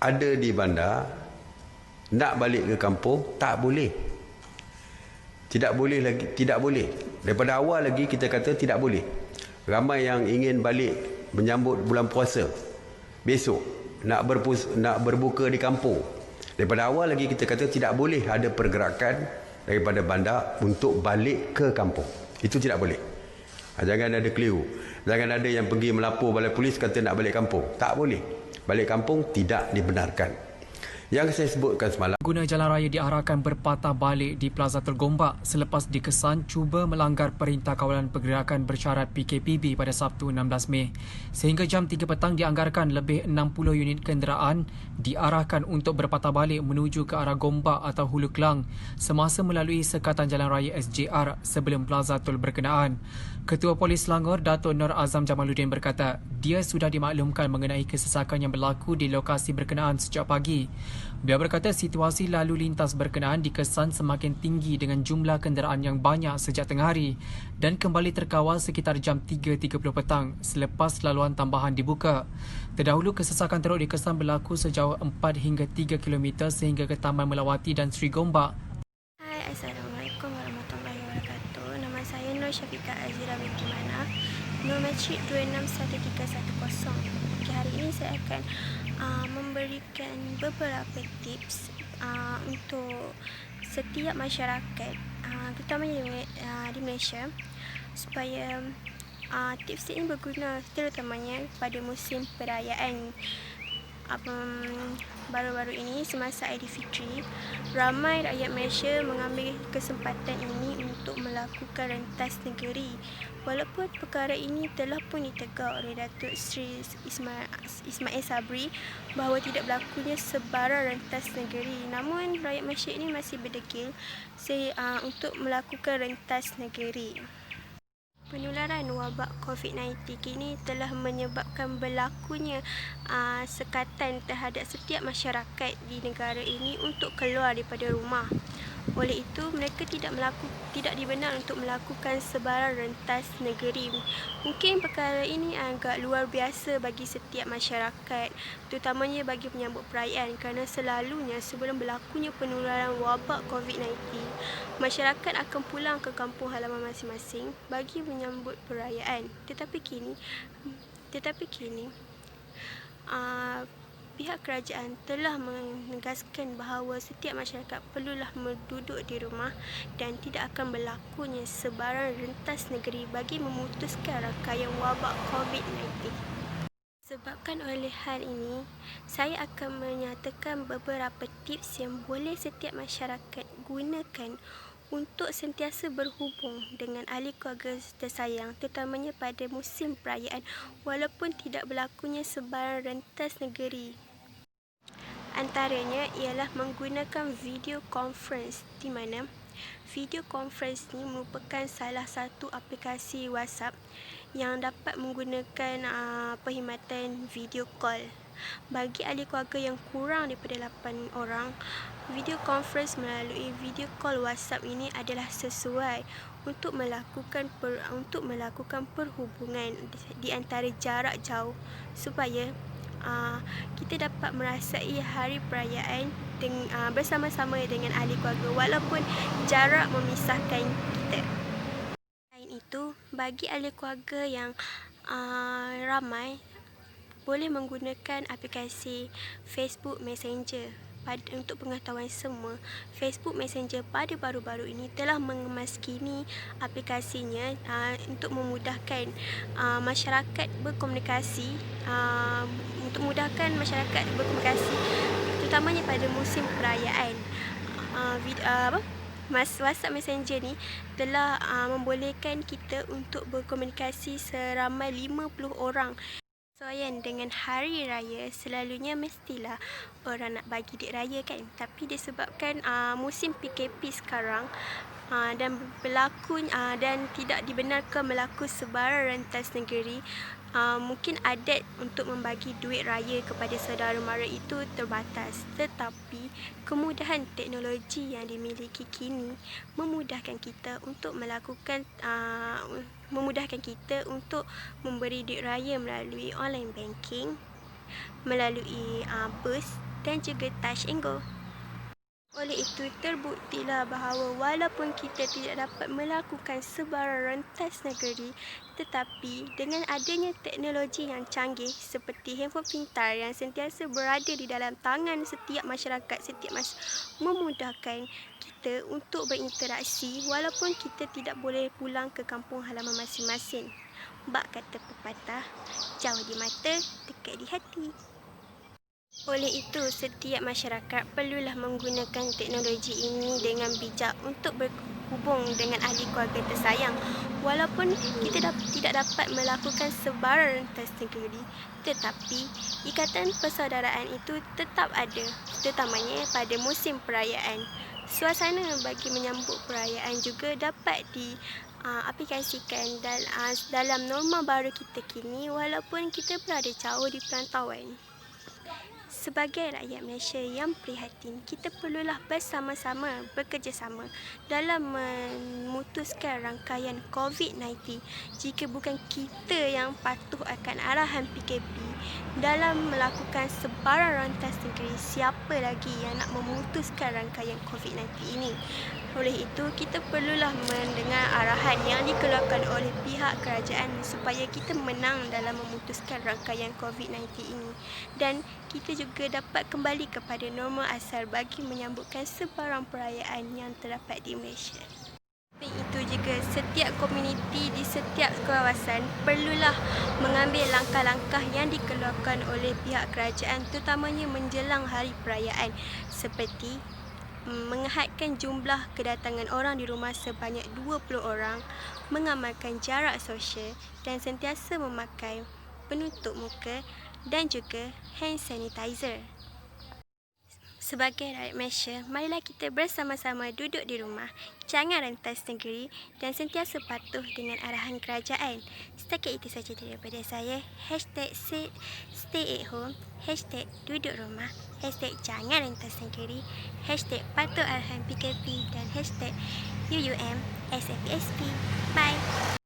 ada di bandar, nak balik ke kampung, tak boleh. Tidak boleh lagi, tidak boleh. Daripada awal lagi kita kata tidak boleh. Ramai yang ingin balik menyambut bulan puasa besok, nak berbuka di kampung. Daripada awal lagi kita kata tidak boleh ada pergerakan daripada bandar untuk balik ke kampung. Itu tidak boleh. Jangan ada keliru. Jangan ada yang pergi melapor balai polis kata nak balik kampung. Tak boleh. Balik kampung tidak dibenarkan. Yang saya sebutkan semalam, pengguna jalan raya diarahkan berpatah balik di Plaza Telgombak selepas dikesan cuba melanggar Perintah Kawalan Pergerakan Bersyarat PKPB pada Sabtu 16 Mei. Sehingga jam 3 petang dianggarkan lebih 60 unit kenderaan diarahkan untuk berpatah balik menuju ke arah Gombak atau Hulu Kelang semasa melalui sekatan jalan raya SJR sebelum Plaza Tol berkenaan. Ketua Polis Selangor, Dato' Nur Azam Jamaluddin berkata, dia sudah dimaklumkan mengenai kesesakan yang berlaku di lokasi berkenaan sejak pagi. Beliau berkata situasi lalu lintas berkenaan dikesan semakin tinggi dengan jumlah kenderaan yang banyak sejak tengah hari dan kembali terkawal sekitar jam 3.30 petang selepas laluan tambahan dibuka. Terdahulu kesesakan teruk dikesan berlaku sejauh 4 hingga 3 km sehingga ke Taman Melawati dan Sri Gombak. Hai, Assalamualaikum warahmatullahi wabarakatuh. Nama saya Nur Syafiqah Azira binti Manaf, nombor cik 261310. Okay, hari ini saya akan memberikan beberapa tips untuk setiap masyarakat, terutamanya di Malaysia, supaya tips ini berguna terutamanya pada musim perayaan. Baru-baru ini semasa Aidilfitri, ramai rakyat Malaysia mengambil kesempatan ini untuk melakukan rentas negeri. Walaupun perkara ini telah pun ditegur oleh Datuk Seri Ismail Sabri bahawa tidak berlakunya sebarang rentas negeri, namun rakyat Malaysia ini masih berdegil untuk melakukan rentas negeri. Penularan wabak COVID-19 kini telah menyebabkan berlakunya sekatan terhadap setiap masyarakat di negara ini untuk keluar daripada rumah. Oleh itu, mereka tidak dibenar untuk melakukan sebarang rentas negeri. Mungkin perkara ini agak luar biasa bagi setiap masyarakat, terutamanya bagi menyambut perayaan, kerana selalunya sebelum berlakunya penularan wabak COVID-19, masyarakat akan pulang ke kampung halaman masing-masing bagi menyambut perayaan. Tetapi kini pihak kerajaan telah menegaskan bahawa setiap masyarakat perlulah duduk di rumah dan tidak akan berlakunya sebarang rentas negeri bagi memutuskan rangkaian wabak COVID-19. Sebabkan oleh hal ini, saya akan menyatakan beberapa tips yang boleh setiap masyarakat gunakan untuk sentiasa berhubung dengan ahli keluarga tersayang, terutamanya pada musim perayaan walaupun tidak berlakunya sebarang rentas negeri. Antaranya ialah menggunakan video conference, di mana video conference ini merupakan salah satu aplikasi WhatsApp yang dapat menggunakan perkhidmatan video call. Bagi ahli keluarga yang kurang daripada 8 orang, video conference melalui video call WhatsApp ini adalah sesuai untuk melakukan perhubungan di antara jarak jauh supaya kita dapat merasai hari perayaan bersama-sama dengan ahli keluarga walaupun jarak memisahkan kita. Selain itu, bagi ahli keluarga yang ramai, boleh menggunakan aplikasi Facebook Messenger. Untuk pengetahuan semua, Facebook Messenger pada baru-baru ini telah mengemaskini aplikasinya untuk memudahkan masyarakat berkomunikasi, terutamanya pada musim perayaan. WhatsApp Messenger ni telah membolehkan kita untuk berkomunikasi seramai 50 orang. Sesuaian dengan hari raya, selalunya mestilah orang nak bagi duit raya kan, tapi disebabkan musim PKP sekarang dan tidak dibenarkan berlaku sebarang rentas negeri, mungkin adat untuk membagi duit raya kepada saudara mara itu terbatas. Tetapi kemudahan teknologi yang dimiliki kini memudahkan kita untuk memberi duit raya melalui online banking, melalui bus dan juga touch and go. Oleh itu, terbuktilah bahawa walaupun kita tidak dapat melakukan sebarang rentas negeri, tetapi dengan adanya teknologi yang canggih seperti handphone pintar yang sentiasa berada di dalam tangan setiap masyarakat setiap masa, memudahkan kita untuk berinteraksi walaupun kita tidak boleh pulang ke kampung halaman masing-masing. Bak kata pepatah, jauh di mata, dekat di hati. Oleh itu, setiap masyarakat perlulah menggunakan teknologi ini dengan bijak untuk berhubung dengan ahli keluarga tersayang. Walaupun kita tidak dapat melakukan sebarang rentas negeri, tetapi ikatan persaudaraan itu tetap ada, terutamanya pada musim perayaan. Suasana bagi menyambut perayaan juga dapat aplikasikan dalam norma baru kita kini walaupun kita berada jauh di perantauan. Sebagai rakyat Malaysia yang prihatin, kita perlulah bersama-sama bekerjasama dalam memutuskan rangkaian COVID-19. Jika bukan kita yang patuh akan arahan PKP dalam melakukan sebarang rentas negeri, siapa lagi yang nak memutuskan rangkaian COVID-19 ini? Oleh itu, kita perlulah mendengar arahan yang dikeluarkan oleh pihak kerajaan supaya kita menang dalam memutuskan rangkaian COVID-19 ini. Dan kita juga dapat kembali kepada norma asal bagi menyambutkan sebarang perayaan yang terdapat di Malaysia. Itu juga setiap komuniti di setiap kawasan perlulah mengambil langkah-langkah yang dikeluarkan oleh pihak kerajaan terutamanya menjelang hari perayaan seperti menghadkan jumlah kedatangan orang di rumah sebanyak 20 orang, mengamalkan jarak sosial dan sentiasa memakai penutup muka dan juga hand sanitizer. Sebagai rakyat Malaysia, marilah kita bersama-sama duduk di rumah, jangan rentas negeri dan sentiasa patuh dengan arahan kerajaan. Setakat itu saja daripada saya. #stay@home, #duduk rumah, #jangan rentas negeri, #patuh arahan PKP dan #UUM SAPSP. Bye.